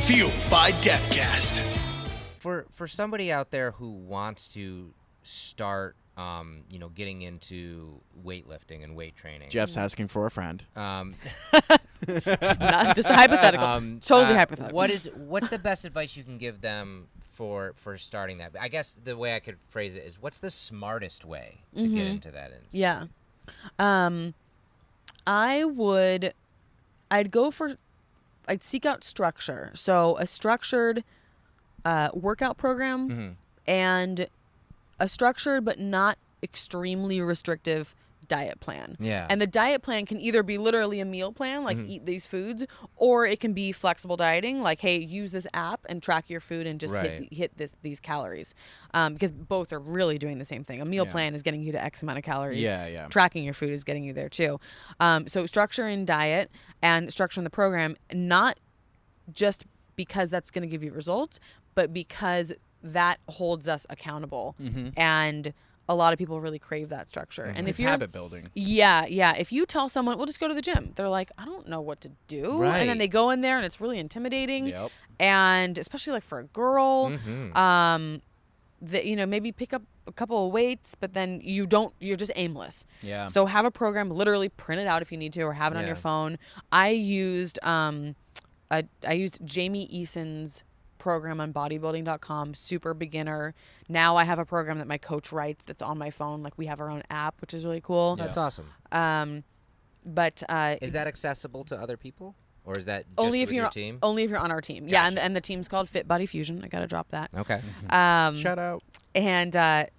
Fueled by Deathcast. For somebody out there who wants to start, getting into weightlifting and weight training. Jeff's asking for a friend. Not just a hypothetical. Totally hypothetical. What's the best advice you can give them for starting that? I guess the way I could phrase it is, what's the smartest way to get into that industry? Yeah. I'd seek out structure. So a structured workout program and a structured but not extremely restrictive diet plan. Yeah. And the diet plan can either be literally a meal plan, like eat these foods, or it can be flexible dieting, like, hey, use this app and track your food and just hit these calories. Because both are really doing the same thing. A meal plan is getting you to X amount of calories. Yeah. Tracking your food is getting you there too. So structure in diet and structure in the program, not just because that's going to give you results, but because that holds us accountable. And a lot of people really crave that structure. And it's if you're habit building. Yeah. If you tell someone, we'll just go to the gym, they're like, I don't know what to do. Right. And then they go in there and it's really intimidating. Yep. And especially like for a girl, maybe pick up a couple of weights, but then you're just aimless. Yeah. So have a program, literally print it out if you need to, or have it on your phone. I used Jamie Eason's program on bodybuilding.com, super beginner. Now I have a program that my coach writes that's on my phone. Like, we have our own app, which is really cool. That's awesome. But is that accessible to other people, or is that just only if with you're your team? Only if you're on our team. Gotcha. Yeah, and the team's called Fit Body Fusion. I gotta drop that. Okay. Shout out. And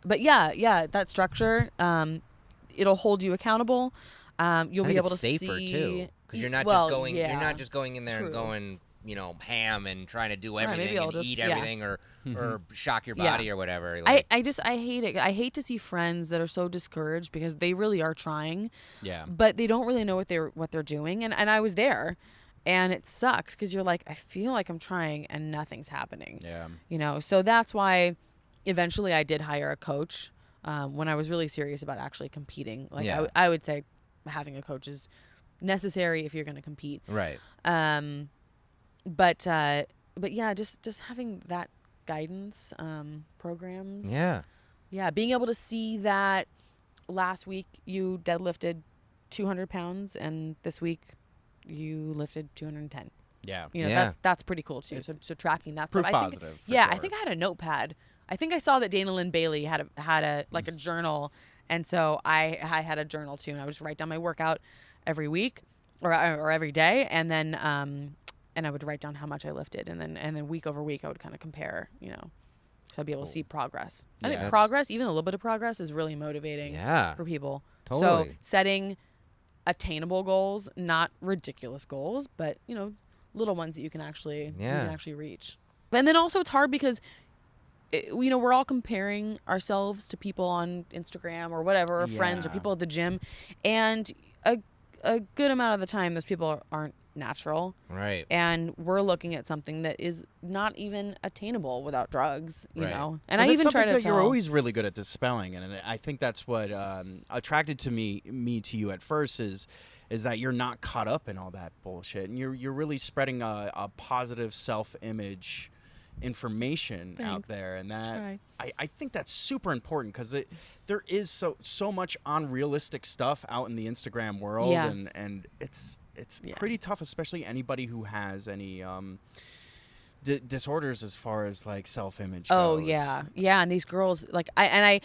but yeah, that structure, it'll hold you accountable. You'll be able to safer see too, because you're not yeah, you're not just going in there and going, ham and trying to do everything and eat everything or shock your body or whatever. Like, I hate it. I hate to see friends that are so discouraged because they really are trying. Yeah. But they don't really know what they're doing. And I was there, and it sucks because you're like, I feel like I'm trying and nothing's happening. Yeah. So that's why eventually I did hire a coach when I was really serious about actually competing. Like, I would say having a coach is necessary if you're going to compete. Right. But yeah, just having that guidance, programs. Yeah. Yeah, being able to see that last week you deadlifted 200 pounds and this week you lifted 210. Yeah. That's pretty cool too. So tracking that Proof stuff. positive. I think I had a notepad. I think I saw that Dana Lynn Bailey had a like a journal, and so I had a journal too, and I would just write down my workout every week or every day, and then and I would write down how much I lifted, and then week over week I would kind of compare, so I'd be able to see progress. I think progress, even a little bit of progress, is really motivating for people. Totally. So setting attainable goals, not ridiculous goals, but little ones that you can actually reach. And then also it's hard because we're all comparing ourselves to people on Instagram or whatever, or friends or people at the gym, and a good amount of the time those people aren't natural, right? And we're looking at something that is not even attainable without drugs, you know. And well, I even try to that you're always really good at dispelling, and I think that's what attracted me to you at first is that you're not caught up in all that bullshit, and you're really spreading a positive self-image information out there, and that I think that's super important because there is so much unrealistic stuff out in the Instagram world, and it's pretty tough, especially anybody who has any disorders as far as like self-image goes. And these girls, like, I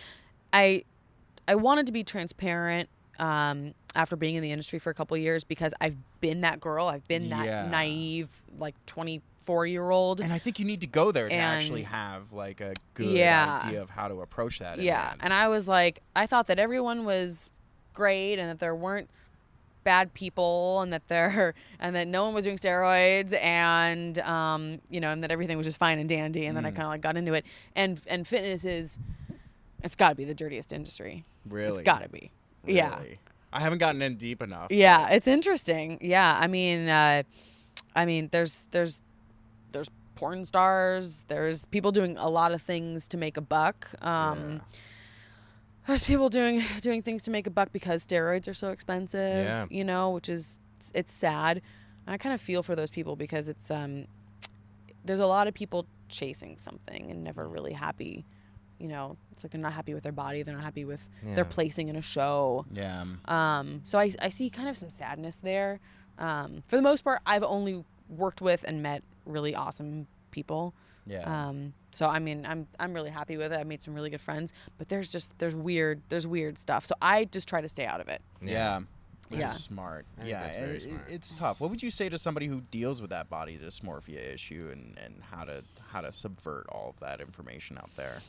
wanted to be transparent after being in the industry for a couple of years because I've been that girl. I've been that naive, like 24-year-old. And I think you need to go there to actually have like a good idea of how to approach that. And I was like, I thought that everyone was great and that there weren't bad people and that no one was doing steroids and and that everything was just fine and dandy, and then I kind of like got into it, and fitness it's got to be the dirtiest industry. Really? It's got to be. Really? Yeah. I haven't gotten in deep enough. Yeah, it's interesting. Yeah, I mean there's porn stars, there's people doing a lot of things to make a buck. There's people doing things to make a buck because steroids are so expensive, which is, it's sad. And I kind of feel for those people because it's there's a lot of people chasing something and never really happy. You know, it's like they're not happy with their body. They're not happy with their placing in a show. Yeah. So I see kind of some sadness there. For the most part, I've only worked with and met really awesome people. Yeah. So I mean, I'm really happy with it. I made some really good friends, but there's weird stuff. So I just try to stay out of it. Yeah. Which Yeah. is smart. I think that's very smart. It's tough. What would you say to somebody who deals with that body dysmorphia issue and how to subvert all of that information out there?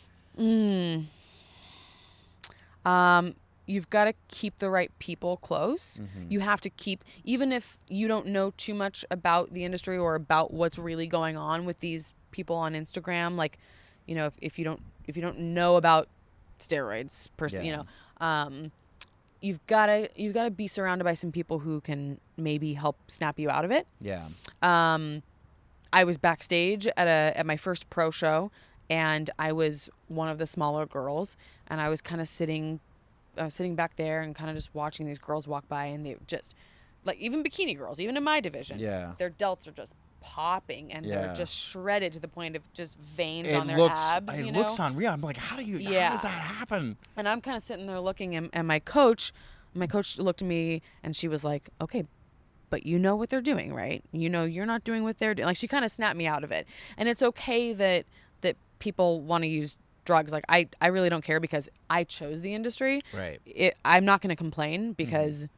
You've got to keep the right people close. You have to keep, even if you don't know too much about the industry or about what's really going on with these people on Instagram, like, you know, if you don't know about steroids per se, you know, you've got to be surrounded by some people who can maybe help snap you out of it. Yeah. I was backstage at my first pro show, and I was one of the smaller girls, and I was kind of sitting back there and kind of just watching these girls walk by, and they just, like, even bikini girls, even in my division, their delts are just popping, and they're just shredded to the point of just veins on their abs. It looks unreal. I'm like, how does that happen? And I'm kind of sitting there looking, and my coach looked at me, and she was like, okay, but you know what they're doing, right? You know you're not doing what they're doing. Like, she kind of snapped me out of it. And it's okay that people want to use drugs. Like, I really don't care, because I chose the industry. Right. I'm not going to complain, because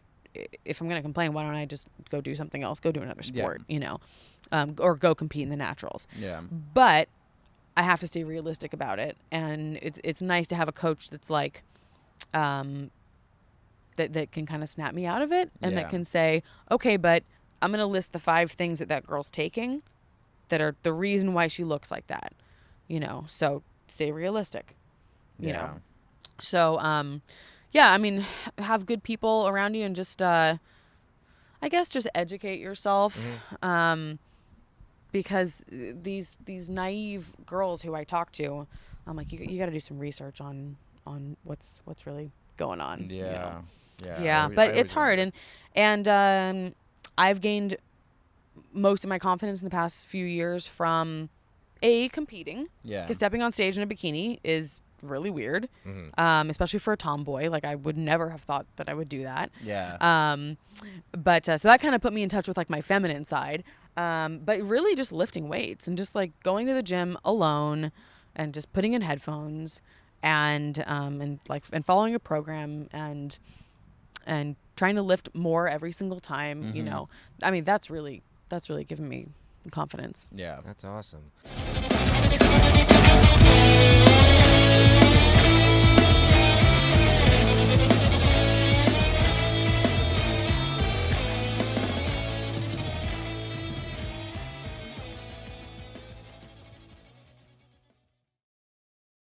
if I'm going to complain, why don't I just go do something else? Go do another sport, you know, or go compete in the naturals. Yeah. But I have to stay realistic about it. And it's nice to have a coach that's like, that can kind of snap me out of it, and that can say, okay, but I'm going to list the 5 things that girl's taking that are the reason why she looks like that, you know, so stay realistic, you know? So, I mean, have good people around you, and just, I guess just educate yourself. Because these naive girls who I talk to, I'm like, you got to do some research on what's really going on. Yeah. You know? Yeah. But it's hard, and I've gained most of my confidence in the past few years from competing. Yeah. Because stepping on stage in a bikini is really weird, especially for a tomboy. Like, I would never have thought that I would do that. Yeah. But so that kind of put me in touch with, like, my feminine side. But really just lifting weights and just, like, going to the gym alone and just putting in headphones and following a program and trying to lift more every single time, you know. I mean, that's really given me confidence. Yeah. That's awesome.